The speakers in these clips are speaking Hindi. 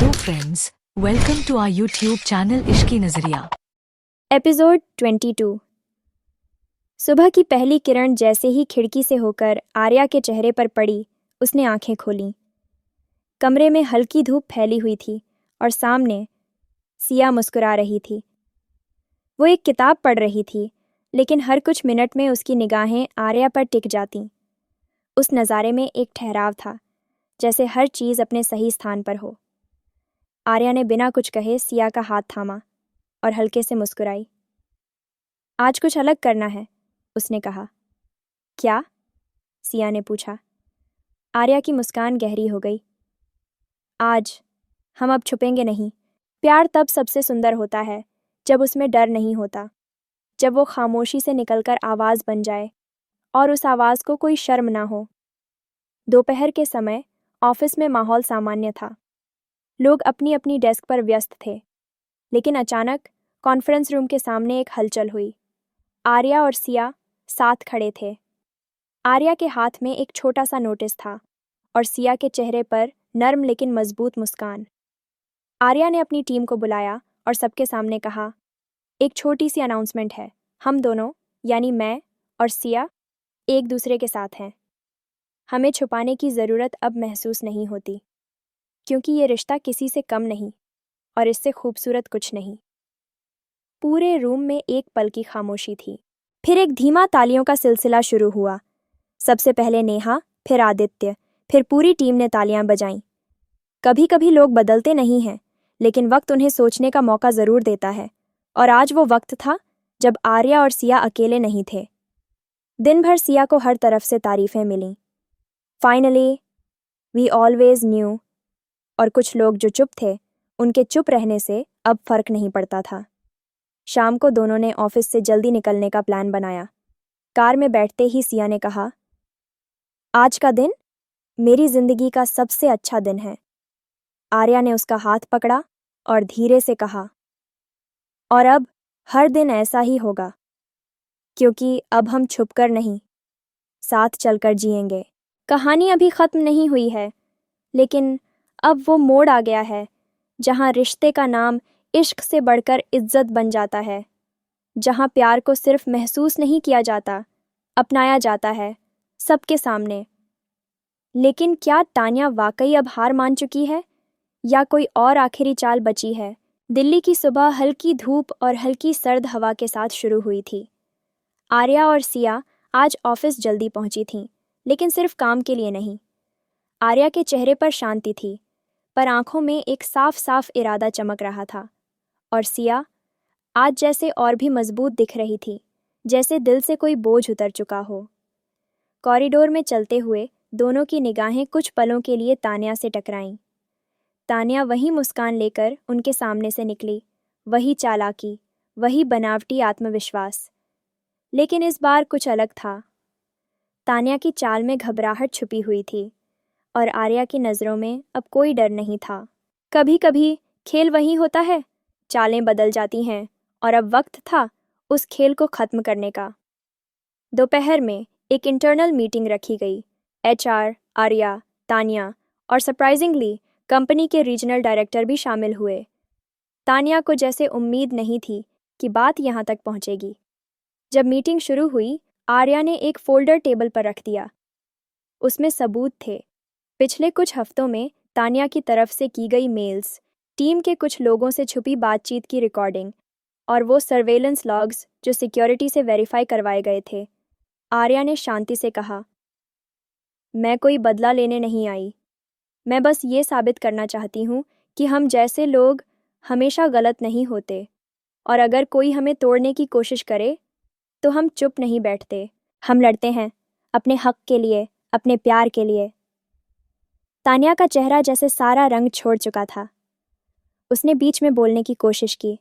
Hello friends, welcome to our YouTube channel Ishki नजरिया। एपिसोड 22। सुबह की पहली किरण जैसे ही खिड़की से होकर आर्या के चेहरे पर पड़ी, उसने आंखें खोलीं। कमरे में हल्की धूप फैली हुई थी और सामने सिया मुस्कुरा रही थी। वो एक किताब पढ़ रही थी, लेकिन हर कुछ मिनट में उसकी निगाहें आर्या पर टिक जातीं। उस नज़ारे में एक ठहराव था, जैसे हर चीज़ अपने सही स्थान पर हो। आर्या ने बिना कुछ कहे सिया का हाथ थामा और हल्के से मुस्कुराई। आज कुछ अलग करना है, उसने कहा। क्या? सिया ने पूछा। आर्या की मुस्कान गहरी हो गई। आज हम अब छुपेंगे नहीं। प्यार तब सबसे सुंदर होता है जब उसमें डर नहीं होता, जब वो खामोशी से निकलकर आवाज़ बन जाए और उस आवाज़ को कोई शर्म ना हो। दोपहर के समय ऑफिस में माहौल सामान्य था। लोग अपनी अपनी डेस्क पर व्यस्त थे, लेकिन अचानक कॉन्फ्रेंस रूम के सामने एक हलचल हुई। आर्या और सिया साथ खड़े थे। आर्या के हाथ में एक छोटा सा नोटिस था और सिया के चेहरे पर नर्म लेकिन मजबूत मुस्कान। आर्या ने अपनी टीम को बुलाया और सबके सामने कहा, एक छोटी सी अनाउंसमेंट है। हम दोनों, यानी मैं और सिया, एक दूसरे के साथ हैं। हमें छुपाने की ज़रूरत अब महसूस नहीं होती, क्योंकि ये रिश्ता किसी से कम नहीं और इससे खूबसूरत कुछ नहीं। पूरे रूम में एक पल की खामोशी थी। फिर एक धीमा तालियों का सिलसिला शुरू हुआ। सबसे पहले नेहा, फिर आदित्य, फिर पूरी टीम ने तालियां बजाईं। कभी कभी लोग बदलते नहीं हैं, लेकिन वक्त उन्हें सोचने का मौका ज़रूर देता है, और आज वो वक्त था जब आर्या और सिया अकेले नहीं थे। दिन भर सिया को हर तरफ से तारीफें मिलीं। Finally we always knew. और कुछ लोग जो चुप थे, उनके चुप रहने से अब फर्क नहीं पड़ता था। शाम को दोनों ने ऑफिस से जल्दी निकलने का प्लान बनाया। कार में बैठते ही सिया ने कहा, आज का दिन मेरी जिंदगी का सबसे अच्छा दिन है। आर्या ने उसका हाथ पकड़ा और धीरे से कहा, और अब हर दिन ऐसा ही होगा, क्योंकि अब हम छुपकर नहीं, साथ चलकर जिएंगे। कहानी अभी खत्म नहीं हुई है, लेकिन अब वो मोड़ आ गया है जहां रिश्ते का नाम इश्क से बढ़कर इज्जत बन जाता है, जहां प्यार को सिर्फ महसूस नहीं किया जाता, अपनाया जाता है सबके सामने। लेकिन क्या तान्या वाकई अब हार मान चुकी है, या कोई और आखिरी चाल बची है? दिल्ली की सुबह हल्की धूप और हल्की सर्द हवा के साथ शुरू हुई थी। आर्या और सिया आज ऑफिस जल्दी पहुंची थीं, लेकिन सिर्फ काम के लिए नहीं। आर्या के चेहरे पर शांति थी, पर आंखों में एक साफ साफ इरादा चमक रहा था। और सिया आज जैसे और भी मजबूत दिख रही थी, जैसे दिल से कोई बोझ उतर चुका हो। कॉरिडोर में चलते हुए दोनों की निगाहें कुछ पलों के लिए तान्या से टकराईं। तान्या वही मुस्कान लेकर उनके सामने से निकली, वही चालाकी, वही बनावटी आत्मविश्वास। लेकिन इस बार कुछ अलग था। तान्या की चाल में घबराहट छुपी हुई थी, और आर्या की नज़रों में अब कोई डर नहीं था। कभी कभी खेल वही होता है, चालें बदल जाती हैं, और अब वक्त था उस खेल को ख़त्म करने का। दोपहर में एक इंटरनल मीटिंग रखी गई। HR, आर्या, तान्या और सरप्राइजिंगली कंपनी के रीजनल डायरेक्टर भी शामिल हुए। तान्या को जैसे उम्मीद नहीं थी कि बात यहाँ तक पहुँचेगी। जब मीटिंग शुरू हुई, आर्या ने एक फोल्डर टेबल पर रख दिया। उसमें सबूत थे। पिछले कुछ हफ्तों में तान्या की तरफ से की गई मेल्स, टीम के कुछ लोगों से छुपी बातचीत की रिकॉर्डिंग, और वो सर्वेलेंस लॉग्स जो सिक्योरिटी से वेरीफाई करवाए गए थे। आर्या ने शांति से कहा, मैं कोई बदला लेने नहीं आई। मैं बस ये साबित करना चाहती हूँ कि हम जैसे लोग हमेशा गलत नहीं होते, और अगर कोई हमें तोड़ने की कोशिश करे तो हम चुप नहीं बैठते। हम लड़ते हैं अपने हक के लिए, अपने प्यार के लिए। तान्या का चेहरा जैसे सारा रंग छोड़ चुका था। उसने बीच में बोलने की कोशिश की,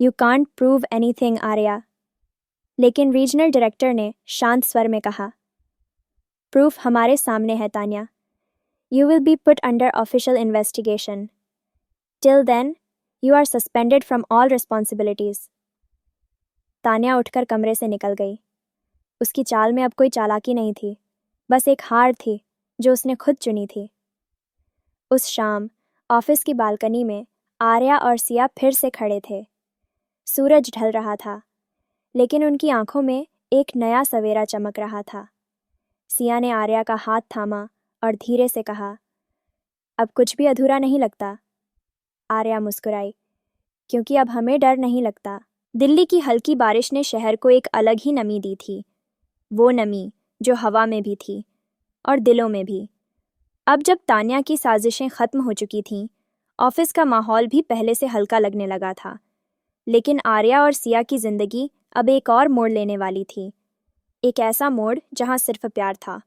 you can't prove anything Arya. लेकिन रीजनल डायरेक्टर ने शांत स्वर में कहा, प्रूफ हमारे सामने है Tanya. You will be put under official investigation. Till then you are suspended from all responsibilities. Tanya उठकर कमरे से निकल गई। उसकी चाल में अब कोई चालाकी नहीं थी, बस एक हार थी जो उसने खुद चुनी थी। उस शाम ऑफिस की बालकनी में आर्या और सिया फिर से खड़े थे। सूरज ढल रहा था, लेकिन उनकी आंखों में एक नया सवेरा चमक रहा था। सिया ने आर्या का हाथ थामा और धीरे से कहा, अब कुछ भी अधूरा नहीं लगता। आर्या मुस्कुराई, क्योंकि अब हमें डर नहीं लगता। दिल्ली की हल्की बारिश ने शहर को एक अलग ही नमी दी थी, वो नमी जो हवा में भी थी और दिलों में भी। अब जब तान्या की साजिशें खत्म हो चुकी थीं, ऑफिस का माहौल भी पहले से हल्का लगने लगा था। लेकिन आर्या और सिया की जिंदगी अब एक और मोड़ लेने वाली थी। एक ऐसा मोड़ जहां सिर्फ प्यार था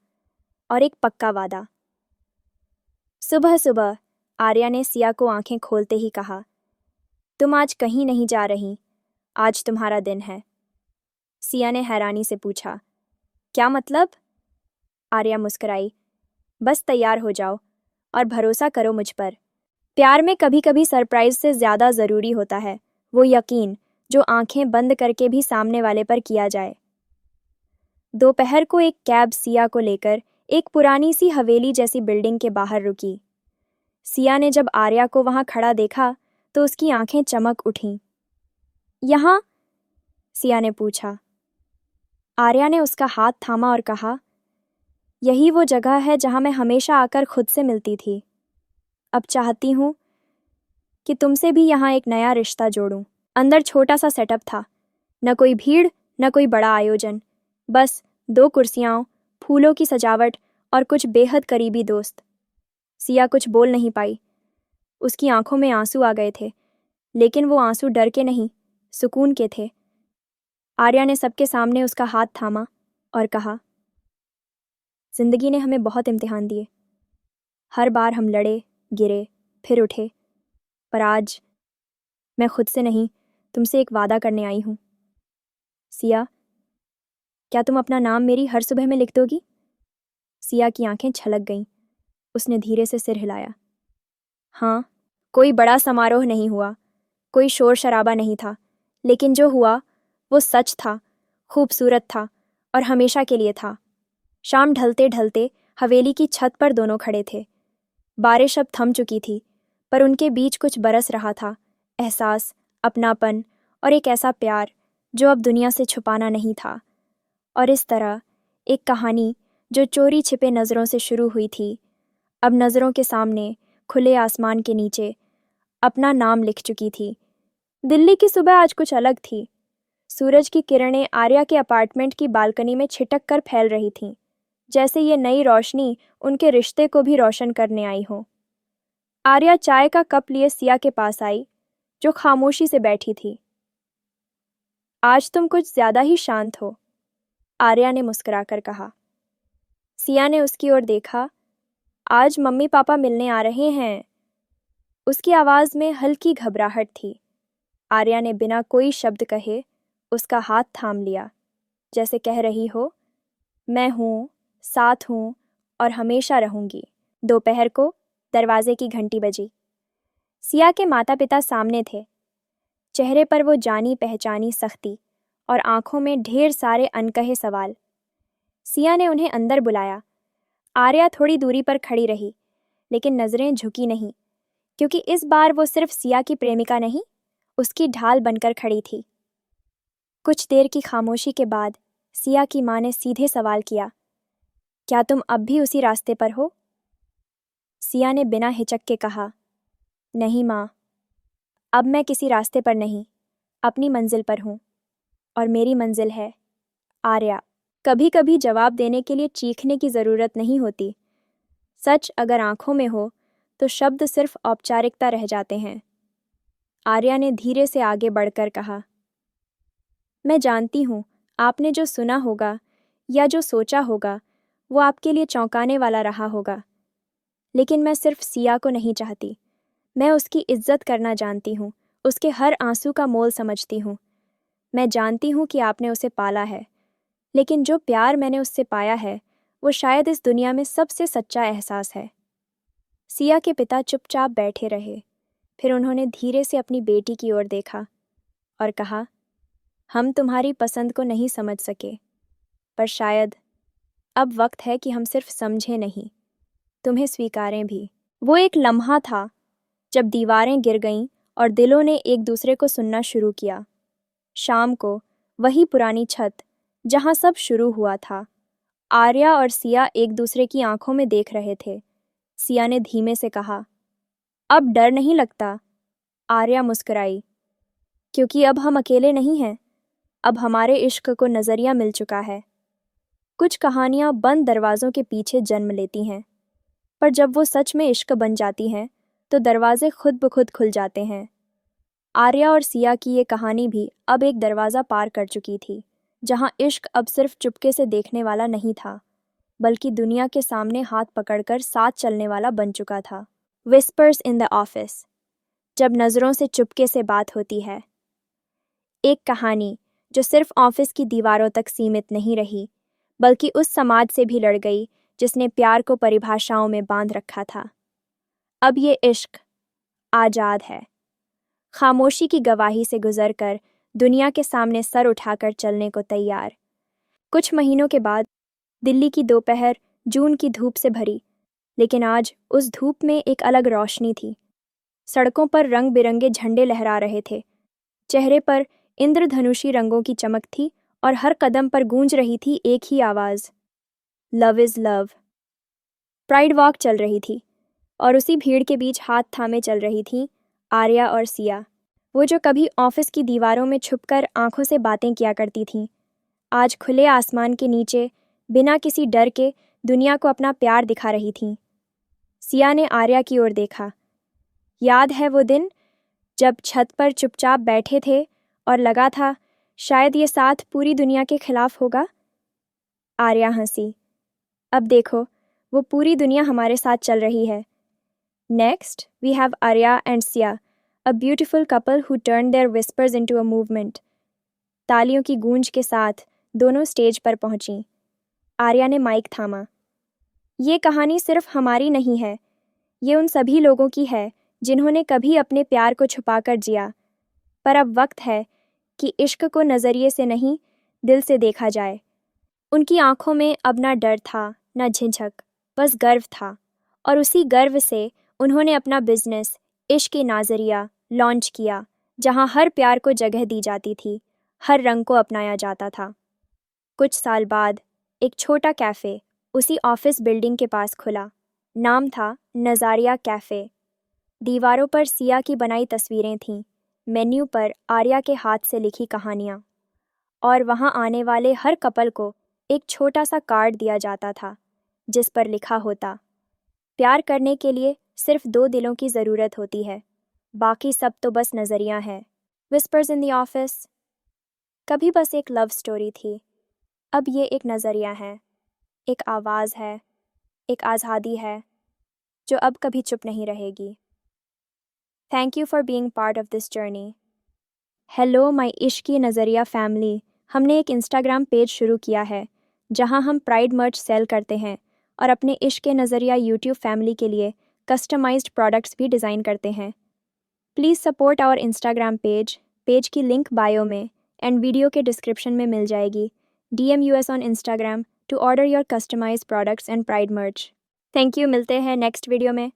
और एक पक्का वादा। सुबह सुबह आर्या ने सिया को आंखें खोलते ही कहा, तुम आज कहीं नहीं जा रही, आज तुम्हारा दिन है। सिया ने हैरानी से पूछा, क्या मतलब? आर्या मुस्कुराई, बस तैयार हो जाओ और भरोसा करो मुझ पर। प्यार में कभी कभी सरप्राइज से ज़्यादा ज़रूरी होता है वो यकीन जो आंखें बंद करके भी सामने वाले पर किया जाए। दोपहर को एक कैब सिया को लेकर एक पुरानी सी हवेली जैसी बिल्डिंग के बाहर रुकी। सिया ने जब आर्या को वहां खड़ा देखा तो उसकी आंखें चमक उठीं। यहाँ? सिया ने पूछा। आर्या ने उसका हाथ थामा और कहा, यही वो जगह है जहां मैं हमेशा आकर खुद से मिलती थी। अब चाहती हूँ कि तुमसे भी यहाँ एक नया रिश्ता जोड़ूं। अंदर छोटा सा सेटअप था, न कोई भीड़ न कोई बड़ा आयोजन, बस 2 कुर्सियाँ, फूलों की सजावट और कुछ बेहद करीबी दोस्त। सिया कुछ बोल नहीं पाई। उसकी आंखों में आंसू आ गए थे, लेकिन वो आंसू डर के नहीं, सुकून के थे। आर्या ने सबके सामने उसका हाथ थामा और कहा, जिंदगी ने हमें बहुत इम्तिहान दिए। हर बार हम लड़े, गिरे, फिर उठे, पर आज मैं खुद से नहीं, तुमसे एक वादा करने आई हूँ। सिया, क्या तुम अपना नाम मेरी हर सुबह में लिख दोगी? सिया की आंखें छलक गईं। उसने धीरे से सिर हिलाया। हाँ। कोई बड़ा समारोह नहीं हुआ, कोई शोर शराबा नहीं था, लेकिन जो हुआ वो सच था, खूबसूरत था और हमेशा के लिए था। शाम ढलते ढलते हवेली की छत पर दोनों खड़े थे। बारिश अब थम चुकी थी, पर उनके बीच कुछ बरस रहा था, एहसास, अपनापन और एक ऐसा प्यार जो अब दुनिया से छुपाना नहीं था। और इस तरह एक कहानी जो चोरी छिपे नज़रों से शुरू हुई थी, अब नज़रों के सामने खुले आसमान के नीचे अपना नाम लिख चुकी थी। दिल्ली की सुबह आज कुछ अलग थी। सूरज की किरणें आर्या के अपार्टमेंट की बालकनी में छिटक कर फैल रही थीं, जैसे ये नई रोशनी उनके रिश्ते को भी रोशन करने आई हो। आर्या चाय का कप लिए सिया के पास आई, जो खामोशी से बैठी थी। आज तुम कुछ ज्यादा ही शांत हो, आर्या ने मुस्कुराकर कहा। सिया ने उसकी ओर देखा। आज मम्मी पापा मिलने आ रहे हैं। उसकी आवाज में हल्की घबराहट थी। आर्या ने बिना कोई शब्द कहे उसका हाथ थाम लिया, जैसे कह रही हो, मैं हूँ, साथ हूँ और हमेशा रहूंगी। दोपहर को दरवाजे की घंटी बजी। सिया के माता पिता सामने थे। चेहरे पर वो जानी पहचानी सख्ती और आंखों में ढेर सारे अनकहे सवाल। सिया ने उन्हें अंदर बुलाया। आर्या थोड़ी दूरी पर खड़ी रही, लेकिन नजरें झुकी नहीं, क्योंकि इस बार वो सिर्फ सिया की प्रेमिका नहीं, उसकी ढाल बनकर खड़ी थी। कुछ देर की खामोशी के बाद सिया की माँ ने सीधे सवाल किया, क्या तुम अब भी उसी रास्ते पर हो? सिया ने बिना हिचक के कहा, नहीं माँ, अब मैं किसी रास्ते पर नहीं, अपनी मंजिल पर हूँ, और मेरी मंजिल है आर्या। कभी कभी जवाब देने के लिए चीखने की ज़रूरत नहीं होती। सच अगर आंखों में हो तो शब्द सिर्फ औपचारिकता रह जाते हैं। आर्या ने धीरे से आगे बढ़कर कहा, मैं जानती हूँ आपने जो सुना होगा या जो सोचा होगा वो आपके लिए चौंकाने वाला रहा होगा, लेकिन मैं सिर्फ सिया को नहीं चाहती, मैं उसकी इज्जत करना जानती हूँ, उसके हर आंसू का मोल समझती हूँ। मैं जानती हूँ कि आपने उसे पाला है, लेकिन जो प्यार मैंने उससे पाया है वो शायद इस दुनिया में सबसे सच्चा एहसास है। सिया के पिता चुपचाप बैठे रहे, फिर उन्होंने धीरे से अपनी बेटी की ओर देखा और कहा, हम तुम्हारी पसंद को नहीं समझ सके, पर शायद अब वक्त है कि हम सिर्फ समझें नहीं, तुम्हें स्वीकारें भी। वो एक लम्हा था जब दीवारें गिर गईं और दिलों ने एक दूसरे को सुनना शुरू किया। शाम को वही पुरानी छत जहां सब शुरू हुआ था। आर्या और सिया एक दूसरे की आंखों में देख रहे थे। सिया ने धीमे से कहा, अब डर नहीं लगता? आर्या मुस्कुराई, क्योंकि अब हम अकेले नहीं हैं। अब हमारे इश्क को नज़रिया मिल चुका है। कुछ कहानियां बंद दरवाज़ों के पीछे जन्म लेती हैं, पर जब वो सच में इश्क बन जाती हैं तो दरवाजे खुद ब खुद खुल जाते हैं। आर्या और सिया की ये कहानी भी अब एक दरवाज़ा पार कर चुकी थी, जहां इश्क अब सिर्फ चुपके से देखने वाला नहीं था, बल्कि दुनिया के सामने हाथ पकड़कर साथ चलने वाला बन चुका था। विस्पर्स इन द ऑफिस, जब नज़रों से चुपके से बात होती है। एक कहानी जो सिर्फ ऑफिस की दीवारों तक सीमित नहीं रही, बल्कि उस समाज से भी लड़ गई जिसने प्यार को परिभाषाओं में बांध रखा था। अब ये इश्क आज़ाद है, खामोशी की गवाही से गुजरकर दुनिया के सामने सर उठाकर चलने को तैयार। कुछ महीनों के बाद दिल्ली की दोपहर जून की धूप से भरी, लेकिन आज उस धूप में एक अलग रोशनी थी। सड़कों पर रंग बिरंगे झंडे लहरा रहे थे, चेहरे पर इंद्रधनुषी रंगों की चमक थी और हर कदम पर गूंज रही थी एक ही आवाज़, love is love. Pride walk चल रही थी और उसी भीड़ के बीच हाथ थामे चल रही थी आर्या और सिया। वो जो कभी ऑफिस की दीवारों में छुपकर आंखों से बातें किया करती थीं, आज खुले आसमान के नीचे बिना किसी डर के दुनिया को अपना प्यार दिखा रही थीं। सिया ने आर्या की ओर देखा। याद है वो दिन जब छत पर चुपचाप बैठे थे और लगा था शायद ये साथ पूरी दुनिया के खिलाफ होगा? आर्या हंसी। अब देखो, वो पूरी दुनिया हमारे साथ चल रही है। Next, we have Arya and Sia, a beautiful couple who turned their whispers into a movement. तालियों की गूंज के साथ दोनों स्टेज पर पहुंची। आर्या ने माइक थामा। ये कहानी सिर्फ हमारी नहीं है, ये उन सभी लोगों की है जिन्होंने कभी अपने प्यार को छुपाकर जिया। पर अब वक्त है कि इश्क को नज़रिए से नहीं, दिल से देखा जाए। उनकी आंखों में अब ना डर था, ना झिझक, बस गर्व था, और उसी गर्व से उन्होंने अपना बिजनेस इश्क-ए-नाज़रिया लॉन्च किया, जहां हर प्यार को जगह दी जाती थी, हर रंग को अपनाया जाता था। कुछ साल बाद एक छोटा कैफ़े उसी ऑफिस बिल्डिंग के पास खुला। नाम था नज़ारिया कैफ़े। दीवारों पर सिया की बनाई तस्वीरें थीं, मेन्यू पर आर्या के हाथ से लिखी कहानियाँ, और वहां आने वाले हर कपल को एक छोटा सा कार्ड दिया जाता था जिस पर लिखा होता, प्यार करने के लिए सिर्फ 2 दिलों की ज़रूरत होती है, बाकी सब तो बस नज़रिया है। विस्पर्स इन द ऑफिस, कभी बस एक लव स्टोरी थी, अब ये एक नज़रिया है, एक आवाज़ है, एक आज़ादी है जो अब कभी चुप नहीं रहेगी। Thank you for being part of this journey. Hello my Ishki नज़रिया फैमिली। हमने एक इंस्टाग्राम पेज शुरू किया है जहां हम प्राइड मर्च सेल करते हैं और अपने इश्क नज़रिया यूट्यूब फैमिली के लिए कस्टमाइज्ड प्रोडक्ट्स भी डिज़ाइन करते हैं। Please support our Instagram page की लिंक बायो में एंड वीडियो के डिस्क्रिप्शन में मिल जाएगी। DM US on Instagram to order your customised products and pride merch. Thank you, मिलते हैं नेक्स्ट वीडियो में।